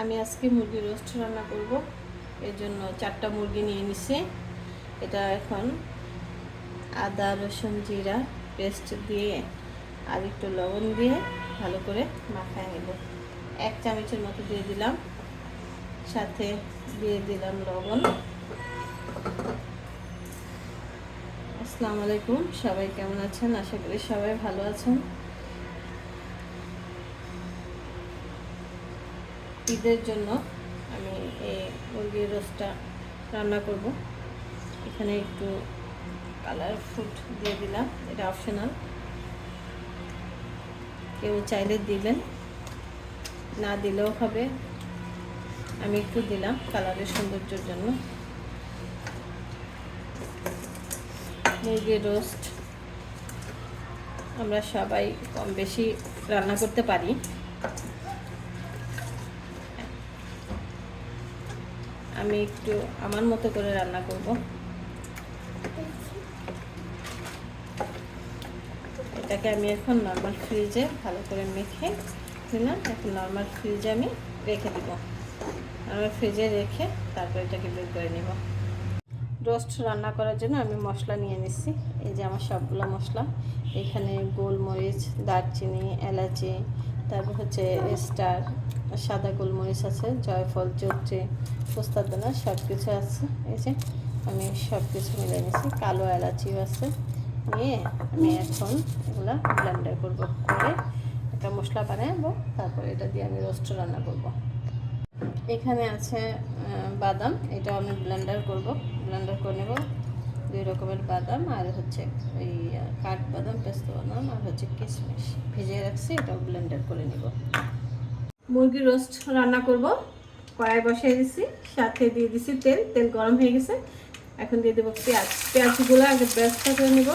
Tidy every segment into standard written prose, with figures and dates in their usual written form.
আমি আজকে মুরগি রোস্ট রান্না করব। এর জন্য 4টা মুরগি নিয়ে নিছি। এটা এখন আদা রসুন জিরা পেস্ট দিয়ে আর একটু লবণ দিয়ে ভালো করে মাখায় নেব। 1 চামচের মতো দিয়ে দিলাম, সাথে দিয়ে দিলাম লবণ। আসসালামু আলাইকুম, সবাই কেমন আছেন? আশা করি সবাই ভালো আছেন। ঈদের জন্য আমি এই মুরগির রোস্টটা রান্না করব। এখানে একটু কালার ফুড দিয়ে দিলাম, এটা অপশনাল, কেউ চাইলে দিবেন, না দিলেও হবে। আমি একটু দিলাম কালারের সৌন্দর্যের জন্য। মুরগির রোস্ট আমরা সবাই কম বেশি রান্না করতে পারি। আমি একটু আমার মতো করে রান্না করব। এটাকে আমি এখন নর্মাল ফ্রিজে ভালো করে মেখে দিলাম। এখন নর্মাল ফ্রিজে আমি রেখে দিব। নর্মাল ফ্রিজে রেখে তারপর এটাকে বের করে নেব। রোস্ট রান্না করার জন্য আমি মশলা নিয়ে নিচ্ছি। এই যে আমার সবগুলো মশলা, এখানে গোলমরিচ, দারচিনি, এলাচি, তারপর হচ্ছে স্টার, সাদা গোলমরিচ আছে, জয়ফল, চৌত্রি, পোস্তার দানা, সব কিছু আছে। এই যে আমি সব কিছু মিলে নিচ্ছি, কালো এলাচিও আছে। নিয়ে আমি এখন এগুলা ব্লেন্ডার করব, করে একটা মশলা বানাবো। তারপর এটা দিয়ে আমি রোস্ট রান্না করব। এখানে আছে বাদাম, এটা আমি ব্লেন্ডার করব, ব্লেন্ডার করে নেব। 2 রকমের বাদাম, আর হচ্ছে ওই কাঠবাদাম, পেস্তা বাদাম, আর হচ্ছে কিশমিশ ভিজিয়ে রাখছি, এটাও ব্লেন্ডার করে নেব। মুরগির রোস্ট রান্না করব। কড়াই বসিয়ে দিছি, সাথে দিয়ে দিছি তেল। তেল গরম হয়ে গেছে, এখন দিয়ে দেবো পেঁয়াজ। পেঁয়াজগুলো আগে ব্রেস্ট করে নেব।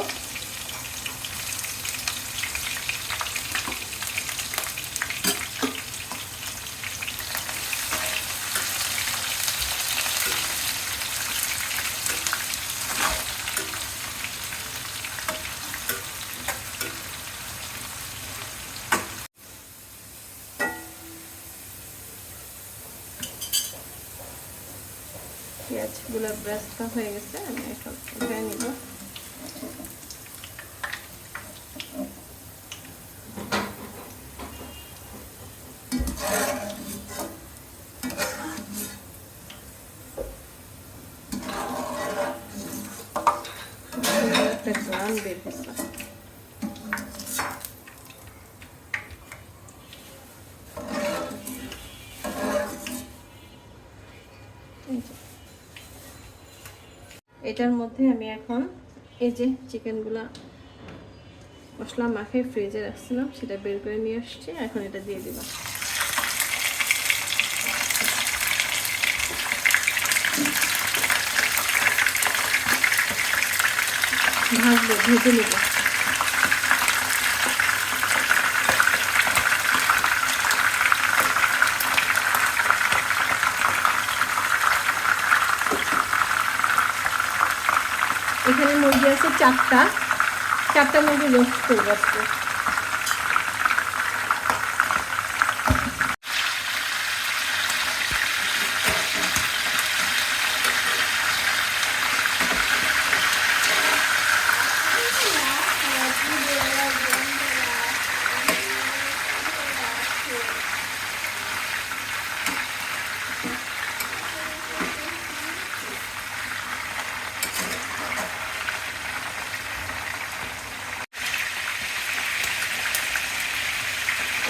পেঁয়াজগুলো ব্রেস্ট হয়ে গেছে, আমি এখন উঠে নিব। একটা গ্রান বের হয়েছে। এটার মধ্যে আমি এখন এই যে চিকেনগুলা মশলা মাখিয়ে ফ্রিজে রাখছিলাম, সেটা বের করে নিয়ে আসছি। এখন এটা দিয়ে দিব, ভাজবো, ভেজে নেব। এখানে মুরগি আছে 4টা মুরগি রোস্ট করবো আজকে।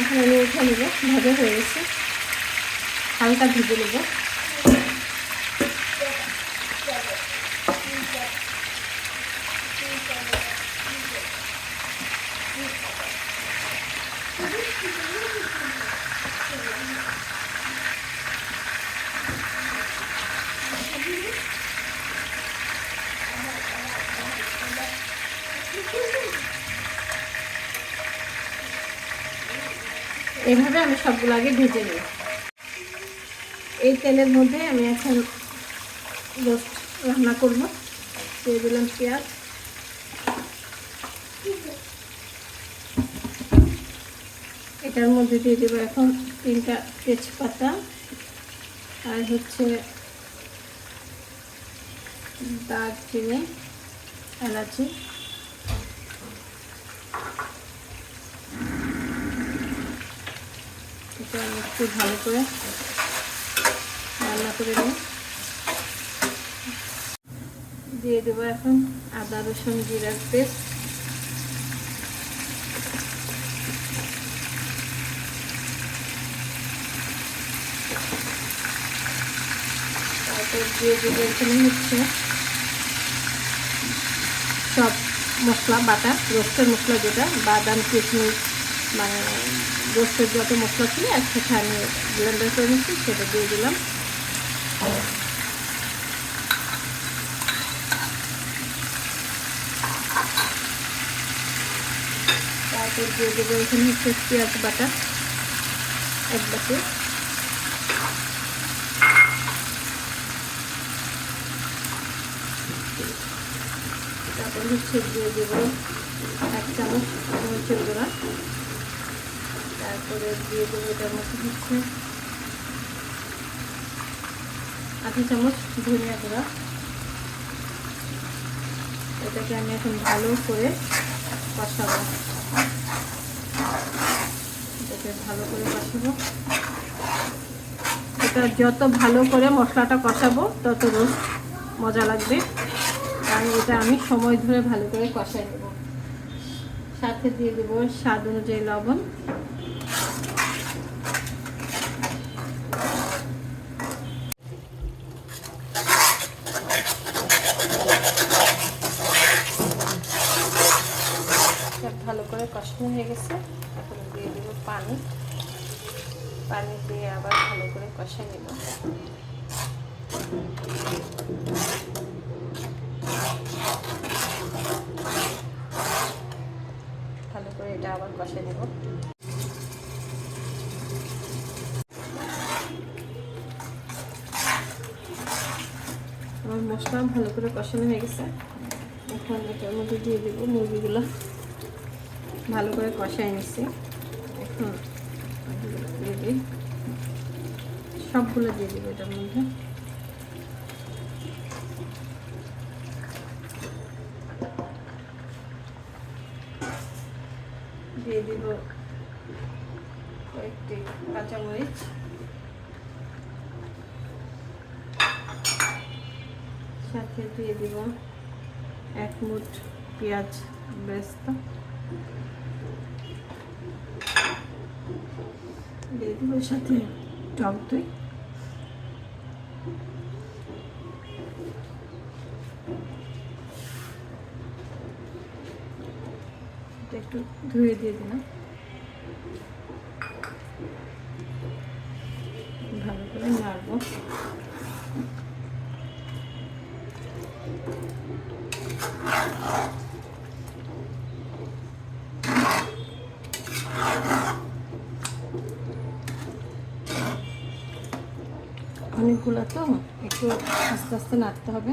এখানে আমি উঠে নেব, ভাজা হয়ে গেছে, হালকা ভেজে নেব। এইভাবে আমি সবগুলো আগে ভেজে নিই। এই তেলের মধ্যে আমি এখন রোস্ট রান্না করব। দিয়ে দিলাম পেঁয়াজ, এটার মধ্যে দিয়ে দেবো এখন 3টা তেজপাতা, আর হচ্ছে দারচিনি, এলাচি, এটা আমি একটু ভালো করে রান্না করে নিই। দিয়ে দেবো এখন আদা রসুন জিরার পেস্ট, তারপর দিয়ে দেবো এখানে হচ্ছে সব মশলা বাটা, রোস্টের মশলা যেটা বাদাম কিশমিশ মানে রোস্টের যত মশলা ছিল একসাথে আমি ব্লেন্ডার করে নিচ্ছি, সেটা দিয়ে দিলাম। তারপর দিয়ে দেবো এখানে হচ্ছে পেঁয়াজ বাটা এক বাটি, তারপর হচ্ছে দিয়ে দেবো 1 চামচ মরিচের গুঁড়া, তারপরে দিয়ে দেবো এটার মধ্যে হচ্ছে আধা চামচ ধনিয়া গুঁড়া। এটাকে আমি এখন ভালো করে কষাবো, এটাকে ভালো করে কষাবো। এটা যত ভালো করে মশলাটা কষাবো তত রোস্ট মজা লাগবে, কারণ এটা আমি সময় ধরে ভালো করে কষাই নেব। সাথে দিয়ে দেবো স্বাদ অনুযায়ী লবণ, ভালো করে কষানো হয়ে গেছে। এখন দিয়ে দেবো পানি, পানি দিয়ে আবার ভালো করে কষাই নেব। ভালো করে এটা আবার কষাই নেব। আমার মশলা ভালো করে কষানো হয়ে গেছে। এখন এটার মধ্যে দিয়ে দেবো মুরগিগুলো, ভালো করে কষাই নিচ্ছি। এখন দিয়ে দিই, সবগুলো দিয়ে দেবো এটার মধ্যে। দিয়ে দিব কয়েকটি কাঁচামরিচ, সাথে দিয়ে দিব 1 মুঠ পেঁয়াজ বেরেস্তা, দিয়ে দিব সাথে টক দই, একটু ধুয়ে দিয়ে দিলাম। ভালো করে নাড়বো। অনেকগুলো তো একটু আস্তে আস্তে নাড়তে হবে,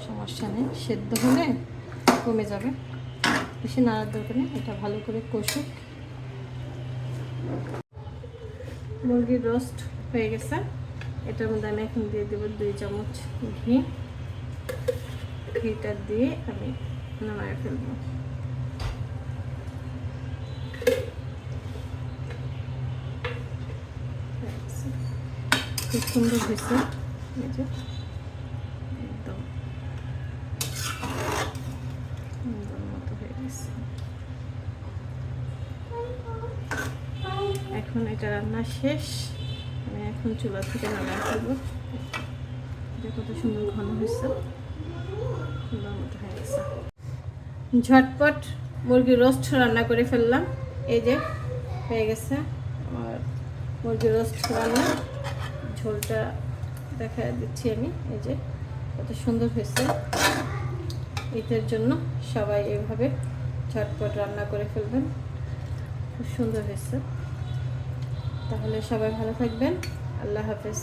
সমস্যা নেই, সেদ্ধ হলে কমে যাবে, বেশি নাড়ার দরকার নেই। এটা ভালো করে কষুক। মুরগির রোস্ট হয়ে গেছে, এটার মধ্যে আমি এখন দিয়ে দেবো 2 চামচ ঘি। ঘিটা দিয়ে আমি নামায় ফেলবো। খুব সুন্দর হয়েছে, এই যে একদম সুন্দর মতো হয়ে গেছে। এখন এটা রান্না শেষ, আমি এখন চুলা থেকে নামায় ফেলবো। এটা কত সুন্দর ঘন হয়েছে, সুন্দর মতো হয়ে গেছে। ঝটপট মুরগির রোস্ট রান্না করে ফেললাম। এই যে হয়ে গেছে আমার মুরগির রোস্ট রান্না। ঝোলটা দেখা দিচ্ছি আমি, এই যে কত সুন্দর হয়েছে। ঈদের জন্য সবাই এইভাবে ঝটপট রান্না করে ফেলবেন, খুব সুন্দর হয়েছে। তাহলে সবাই ভালো থাকবেন, আল্লাহ হাফেজ।